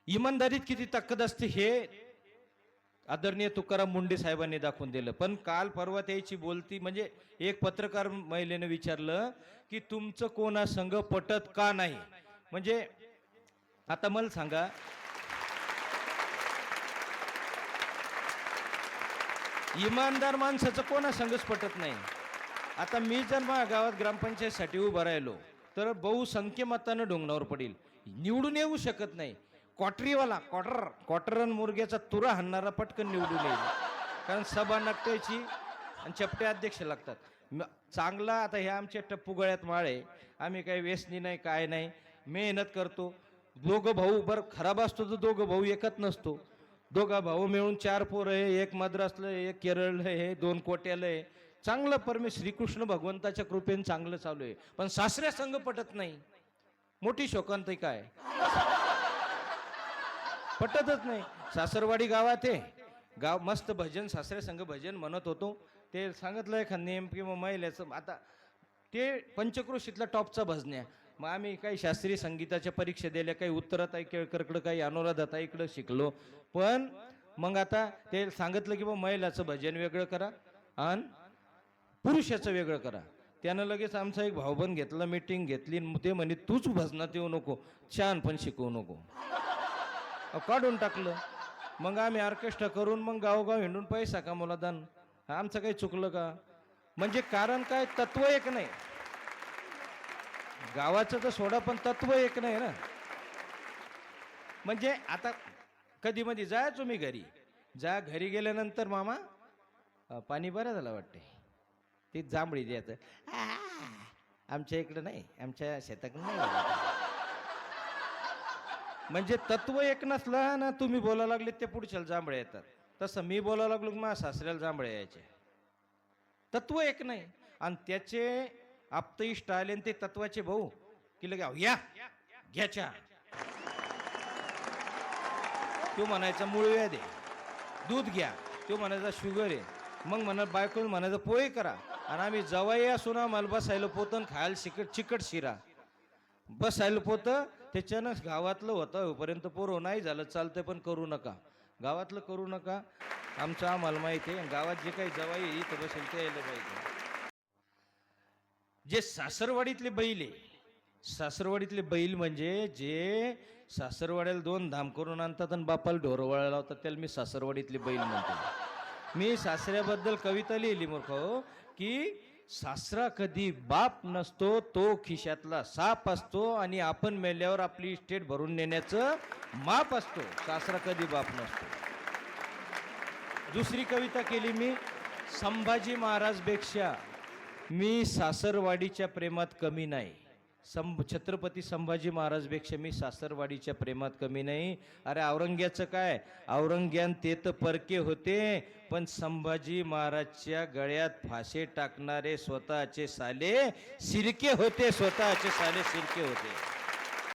इमानदारीत किती ताकद असते हे आदरणीय तुकाराम मुंडे साहेबांनी दाखवून दिलं. पण काल परवा त्याची बोलती म्हणजे एक पत्रकार महिलेने विचारलं की तुमचं कोणासंग पटत का नाही. म्हणजे आता मला सांगा, इमानदार माणसाचं कोणासंगच पटत नाही. आता मी जर माझ्या गावात ग्रामपंचायतसाठी उभं राहिलो तर बहुसंख्य मतानं डोंगणावर पडेल, निवडून येऊ शकत नाही. क्वार्टरीवाला क्वार्टर मुर्ग्याचा तुरा हाणणारा पटकन निवडून येईल, कारण सभा नकट्याची आणि चपटे अध्यक्ष लागतात. चांगला आता हे आमच्या टप्पू गळ्यात माळे, आम्ही काही व्यसनी नाही काय नाही, मेहनत करतो. दोघं भाऊ बरं खराब असतो तर दोघं भाऊ एकत नसतो. दोघा भाऊ मिळून 4 पोरं आहे, एक मद्रासलं आहे, एक केरळलं आहे, 2 कोट्यालं आहे. चांगलं श्रीकृष्ण भगवंताच्या कृपेने चांगलं चालू आहे. पण सासऱ्या संघ पटत नाही, मोठी शोकांत काय, पटतच नाही. सासरवाडी गावात आहे, गाव मस्त भजन सासऱ्या संघ भजन म्हणत होतो. ते सांगितलं एखाद नेम किंवा महिलेचं, आता ते पंचक्रोशीतला टॉपचा भजन्या. मग आम्ही काही शास्त्रीय संगीताच्या परीक्षा दिल्या, काही उत्तराताई केळकरकडं, काही अनुराधाताईकडं शिकलो. पण मग आता ते सांगितलं की मग महिलाचं भजन वेगळं करा आणि पुरुषाचं वेगळं करा. त्यानं लगेच आमचा एक भाऊबंद घेतला, मीटिंग घेतली. ते म्हणे तूच भजनात येऊ नको, छान पण शिकवू नको, काढून टाकलं. मग आम्ही ऑर्केस्ट्रा करून मग गावोगाव हिंडून पैसा कमवला. दान आमचं काही चुकलं का? म्हणजे कारण काय, तत्व एक नाही. गावाचं तर सोडा, पण तत्व एक नाही ना. म्हणजे आता कधी मध्ये जायचो मी घरी, घरी गेल्यानंतर मामा पाणी बरं झालं वाटते, ती जांभळी द्यायचं. आमच्या इकडं नाही, आमच्या शेताकडे नाही. म्हणजे तत्व एक नसलं ना, तुम्ही बोलायला लागले ते पुढच्याला जांभळे येतात. तसं मी बोलायला लागलो की माझ्या सासऱ्याला जांभळे यायचे. तत्व एक नाही. आणि त्याचे आप्त इष्ट आले ते तत्वाचे भाऊ की लगे या घ्याच्या, तो म्हणायचा मूळव्याध आहे, दूध घ्या. तो म्हणायचा शुगर आहे. मग म्हणत बायको म्हणायचं पोहे करा. आणि आम्ही जवाई असू ना, मला बसायला पोतं खायला चिकट शिरा बसायला पोतं. त्याच्यानं गावातलं होतं होईपर्यंत पोरं नाही झालं चालतंय, पण करू नका, गावातलं करू नका. आमचं आम्हाला माहिती आहे, गावात जे काही जवाई इथं बसेल ते यायला पाहिजे. जे सासरवाडीतले बैल आहे, सासरवाडीतले बैल म्हणजे जे सासरवाड्याला 2 धाम करून आणतात आणि बापाला ढोरं वळायला लावतात, त्याला मी सासरवाडीतले बैल म्हणतो. मी सासऱ्याबद्दल कविता लिहिली मूर्ख हो, की सासरा कधी बाप नसतो, तो खिशातला साप असतो आणि आपण मेल्यावर आपली इस्टेट भरून नेण्याचं माप असतो. सासरा कधी बाप नसतो. दुसरी कविता केली मी, संभाजी महाराजपेक्षा मी सासरवाडीच्या प्रेमात कमी नाही. छत्रपती संभाजी महाराजपेक्षा मी सासरवाडीच्या प्रेमात कमी नाही. अरे औरंग्याचं काय, औरंग्यान ते तर परके होते, पण संभाजी महाराजच्या गळ्यात फासे टाकणारे स्वतःचे साले सिरके होते, स्वतःचे साले सिरके होते.